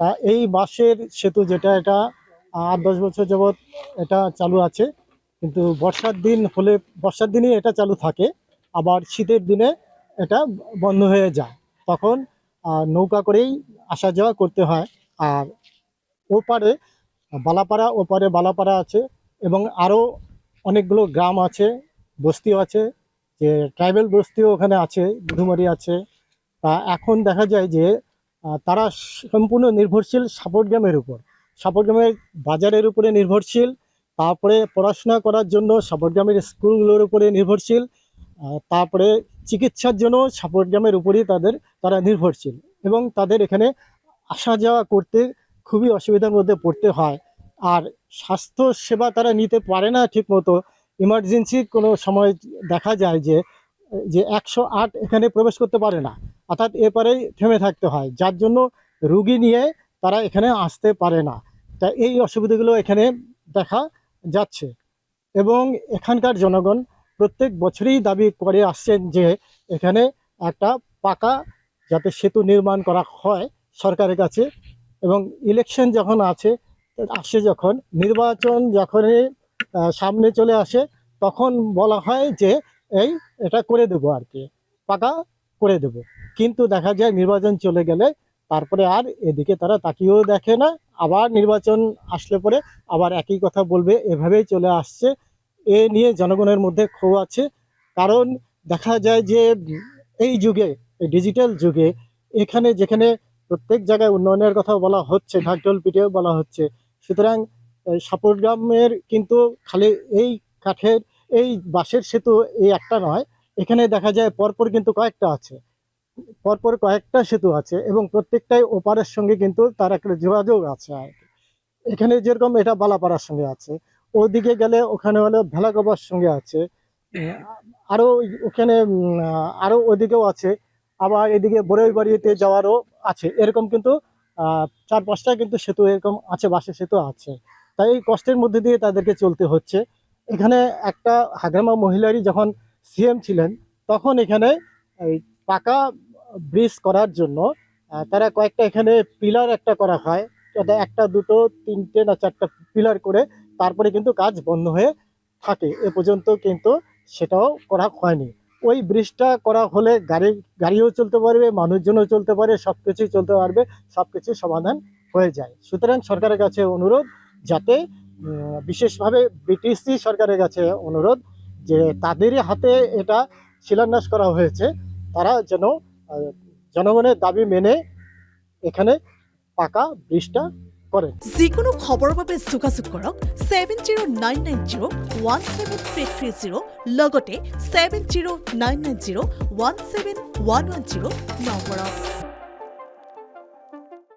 তা এই বাঁশের সেতু যেটা, এটা ৮-১০ বছর যাবৎ এটা চালু আছে। কিন্তু বর্ষার দিনই এটা চালু থাকে, আবার শীতের দিনে এটা বন্ধ হয়ে যায়। তখন নৌকা করেই আসা যাওয়া করতে হয়। আর ওপারে বালাপাড়া আছে, এবং আরও অনেকগুলো গ্রাম আছে, বস্তিও আছে, যে ট্রাইবেল বস্তিও ওখানে আছে, দুধুমারি আছে। তা এখন দেখা যায় যে তারা সম্পূর্ণ নির্ভরশীল সাপড়গ্রামের উপর, সাপড়গ্রামের বাজারের উপরে নির্ভরশীল। তারপরে পড়াশোনা করার জন্য সাপড়গ্রামের স্কুলগুলোর উপরে নির্ভরশীল। তারপরে চিকিৎসার জন্য সাপড়গ্রামের উপরেই তারা নির্ভরশীল, এবং তাদের এখানে আসা যাওয়া করতে খুবই অসুবিধার মধ্যে পড়তে হয়। আর স্বাস্থ্য সেবা তারা নিতে পারে না ঠিক মতো। ইমার্জেন্সি কোনো সময় দেখা যায় যে যে ১০৮ এখানে প্রবেশ করতে পারে না, অর্থাৎ এপারেই থেমে থাকতে হয়, যার জন্য রুগী নিয়ে তারা এখানে আসতে পারে না। তা এই অসুবিধাগুলো এখানে দেখা যাচ্ছে, এবং এখানকার জনগণ প্রত্যেক বছরই দাবি করে আসছেন যে এখানে একটা পাকা যাতে সেতু নির্মাণ করা হয় সরকারের কাছে। এবং ইলেকশন যখন আসে, যখন নির্বাচন যখনই সামনে চলে আসে, তখন বলা হয় যে এটা করে দেবো আর কি, পাকা করে দেব। কিন্তু দেখা যায় নির্বাচন চলে গেলে তারপরে আর এদিকে তারা তাকিয়েও দেখে না। আবার নির্বাচন আসলে পরে আবার একই কথা বলবে, এভাবেই চলে আসছে। এ নিয়ে জনগণের মধ্যে ক্ষোভ আছে। কারণ দেখা যায় যে এই যুগে, এই ডিজিটাল যুগে, এখানে যেখানে প্রত্যেক জায়গায় উন্নয়নের কথা বলা হচ্ছে, ঢাকঢোল পিটিয়ে বলা হচ্ছে, সুতরাং সাপড়গ্রামের কিন্তু খালি এই কাঠের এই বাঁশের সেতু এই একটা নয়, এখানে দেখা যায় পরপর কিন্তু কয়েকটা সেতু আছে, এবং প্রত্যেকটাই ওপারের সঙ্গে কিন্তু তার একটা যোগাযোগ আছে আর কি। এখানে যেরকম এটা বালাপাড়ার সঙ্গে আছে, ওদিকে গেলে ওখানে হলো ভেলাগোবার সঙ্গে আছে, আরো ওখানে আরো ওদিকেও আছে, আবার এদিকে বড়ইবাড়িতে যাওয়ারও আছে। এরকম কিন্তু ৪-৫টা কিন্তু সেতু এরকম আছে, বাঁশের সেতু আছে। তাই এই কষ্টের মধ্যে দিয়ে তাদেরকে চলতে হচ্ছে। এখানে একটা হাগ্রামা মহিলারই যখন সিএম ছিলেন, তখন এখানে এই পাকা ব্রিজ করার জন্য তারা কয়েকটা এখানে পিলার একটা করা হয়, একটা, দুটো, তিনটে না চারটা পিলার করে তারপরে কিন্তু কাজ বন্ধ হয়ে থাকে। এ পর্যন্ত কিন্তু সেটাও করা হয়নি। ওই ব্রিজটা করা হলে গাড়িও চলতে পারবে, মানুষজনও চলতে পারে, সবকিছুই চলতে পারবে, সবকিছু সমাধান হয়ে যায়। সুতরাং সরকারের কাছে অনুরোধ, যাতে বিশেষভাবে বিটিসি সরকারের কাছে অনুরোধ, যে তাদেরই হাতে এটা শিলান্যাস করা হয়েছে, তারা যেন জনগণের দাবি মেনে এখানে পাকা ব্রিজটা করে। যিকোনো খবৰৰ বাবে যোগাযোগ কৰক 7099017330 লগতে 7099017110 নম্বৰত।